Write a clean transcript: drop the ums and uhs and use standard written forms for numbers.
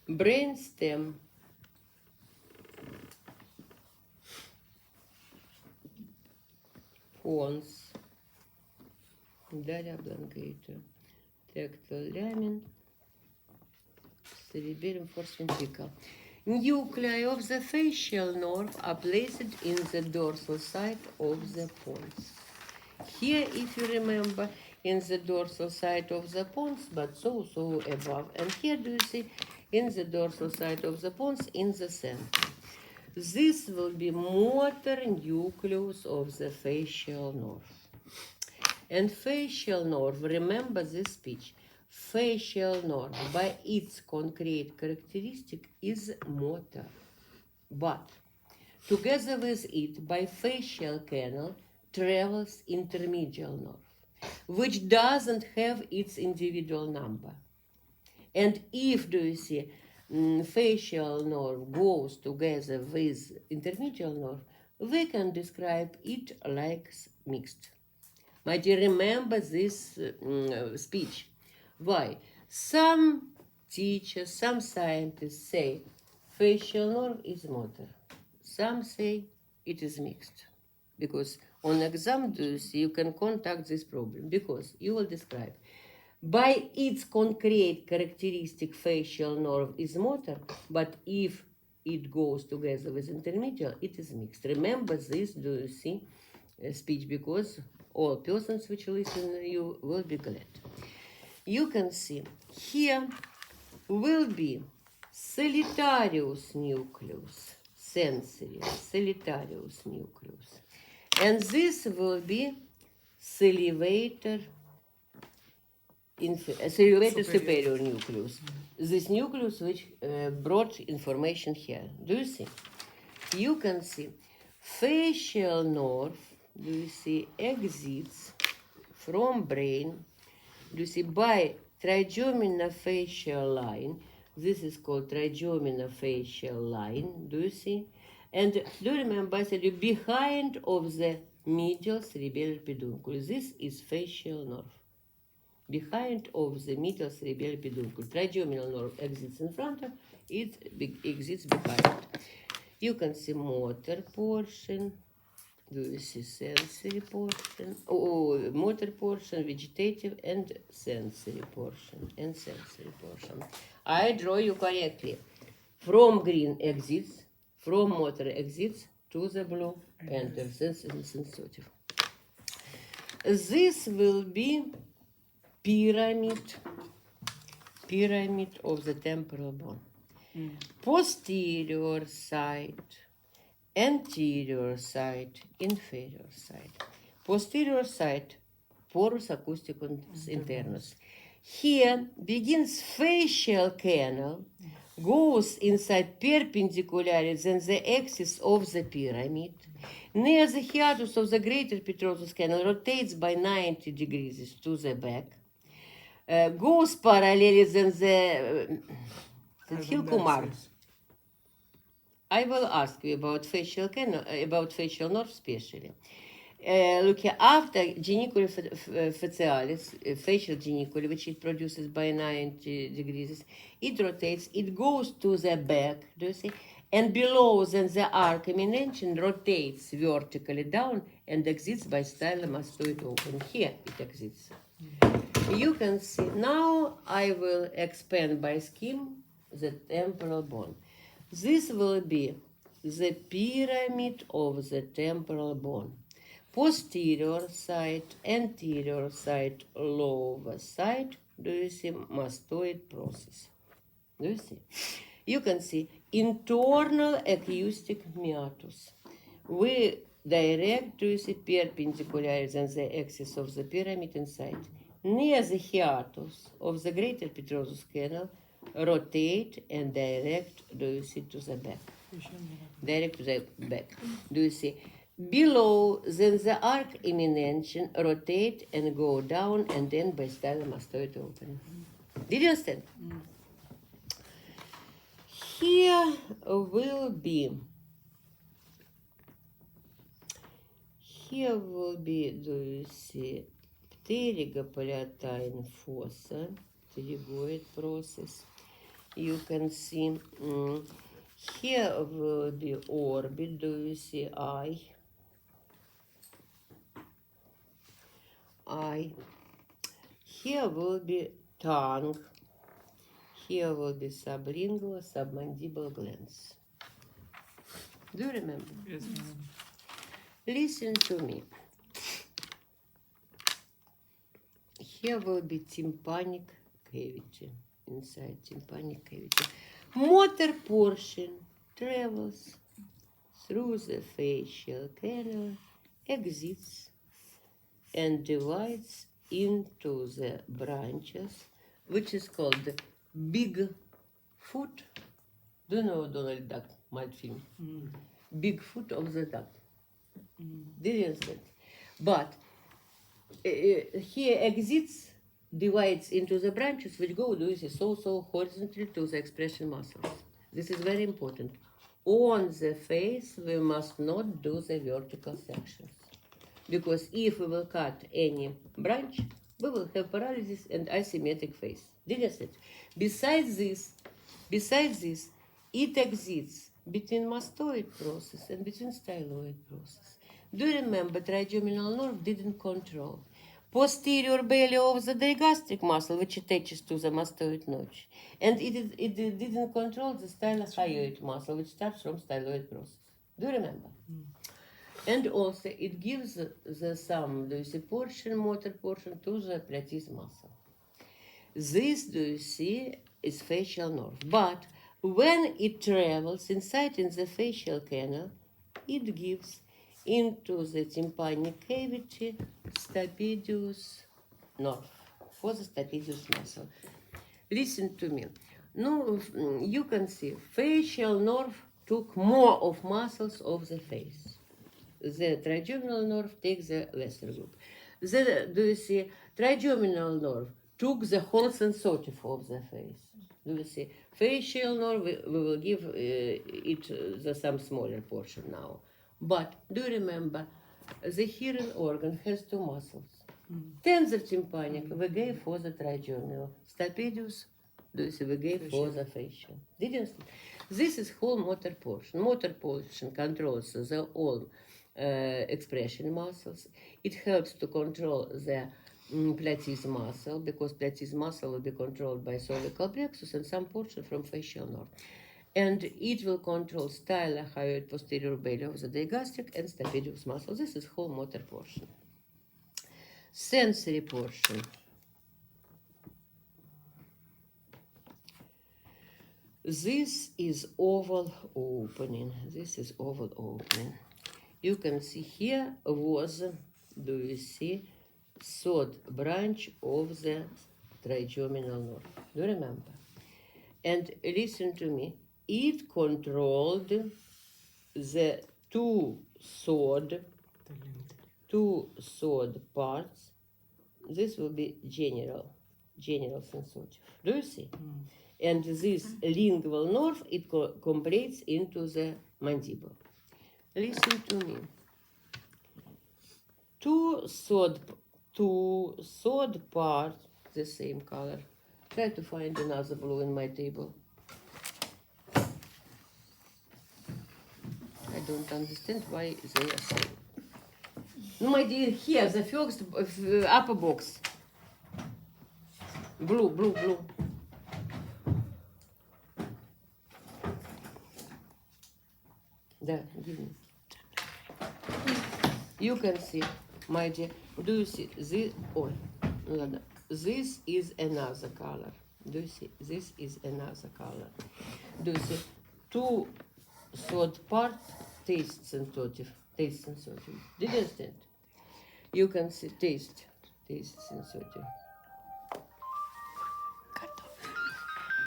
brainstem, pons, далее облонгаtor, tectal lamin, cerebellum fourth ventricle. Nuclei of the facial nerve are placed in the dorsal side of the pons. Here, if you remember, in the dorsal side of the pons, but so above. And here do you see in the dorsal side of the pons in the center. This will be motor nucleus of the facial nerve. And facial nerve, remember this speech, facial nerve by its concrete characteristic is motor. But together with it, by facial canal, travels intermedial nerve, which doesn't have its individual number. And if, do you see, facial nerve goes together with intermedial nerve, we can describe it like mixed. My dear, remember this speech. Why? Some teachers, some scientists say facial nerve is motor. Some say it is mixed. Because on exam, do you see, you can contact this problem. Because you will describe. By its concrete characteristic, facial nerve is motor, but if it goes together with intermedial, it is mixed. Remember this, do you see, speech, because all persons which listen you will be glad. You can see here will be solitarius nucleus, sensory, solitarius nucleus. And this will be salivator superior nucleus. This nucleus which brought information here. Do you see? You can see facial nerve, do you see, exits from brain, do you see, by trigeminal-facial line. This is called trigeminal-facial line, do you see? And do you remember I said you behind of the medial cerebellar peduncle. This is facial nerve. Behind of the medial cerebellar peduncle. Trigeminal nerve exits in front of it, exits behind. You can see motor portion, do you see sensory portion, motor portion, vegetative and sensory portion, I draw you correctly. From green exits, from motor exits to the blue enters, sensitive. This will be pyramid of the temporal bone. Posterior side, anterior side, inferior side. Posterior side, porus acousticus internus. Here begins facial canal, goes inside perpendicularly than the axis of the pyramid. Near the hiatus of the greater petrosus canal rotates by 90 degrees to the back. Goes parallelly than the Hilkumar. I will ask you about facial canal, about facial nerve especially. Look here, after geniculum facialis, facial geniculum, which it produces by 90 degrees, it rotates, it goes to the back, do you see? And below than the arc eminentium rotates vertically down and exits by stylomastoid open. Here it exits. You can see, now I will expand by scheme the temporal bone. This will be the pyramid of the temporal bone. Posterior side, anterior side, lower side, do you see mastoid process? Do you see? You can see internal acoustic meatus. We direct, do you see, perpendicular than the axis of the pyramid inside. Near the hiatus of the greater petrosus canal, rotate and direct, do you see, to the back. Direct to the back. Do you see? Below, then the arc eminentium rotate and go down and then by stylomastoid open. Did you understand? Here will be, do you see, pterygopolyetine fossa, pterygoid process. you can see here will be orbit. Do you see eye? Eye. Here will be tongue. Here will be sublingual, submandibular glands. Do you remember? Yes, ma'am. Listen to me. Here will be tympanic cavity, inside tympanic cavity. Motor portion travels through the facial canal, exits, and divides into the branches, which is called big foot. Do you know Donald Duck, my film? Big foot of the duck. Didn't it? But here exits, divides into the branches which go, do you see, so horizontally to the expression muscles. This is very important. On the face, we must not do the vertical sections. Because if we will cut any branch, we will have paralysis and asymmetric face. Didn't it? Besides this, it exits between mastoid process and between styloid process. Do you remember trigeminal nerve didn't control posterior belly of the digastric muscle, which attaches to the mastoid notch, and it didn't control the stylohyoid muscle, which starts from styloid process. Do you remember? And also it gives the some, do you see, motor portion to the platys muscle. This, do you see, is facial nerve. But when it travels inside in the facial canal, it gives into the tympanic cavity stapedius nerve for the stapedius muscle. Listen to me. No, you can see facial nerve took more of muscles of the face. The trigeminal nerve takes the lesser group. Do you see, trigeminal nerve took the whole sensitive of the face. Do you see? Facial nerve, we will give it some smaller portion now. But do you remember, the hearing organ has two muscles. Tensor tympanic, we gave for the trigeminal. Stapedius, do you see, we gave for the facial. Did you see? This is whole motor portion. Motor portion controls the all expression muscles. It helps to control the platys muscle, because platys muscle will be controlled by cervical plexus and some portion from facial nerve. And it will control stylohyoid posterior belly of the digastric and stapedius muscle. This is whole motor portion. Sensory portion. This is oval opening. This is oval opening. You can see here was, do you see, third branch of the trigeminal nerve. Do you remember? And listen to me. It controlled the two-third parts. This will be general sensitive. Do you see? And this lingual nerve, it completes into the mandible. Listen to me. Two-third part, the same color. Try to find another blue in my table. I don't understand why they are same. No, my dear, here, the first upper box. Blue. Да, give me. You can see, my dear. Do you see this? Oh, ладно. This is another color. Do you see? This is another color. Do you see? Two-third part taste sensitive. Did you understand? You can see taste sensitive.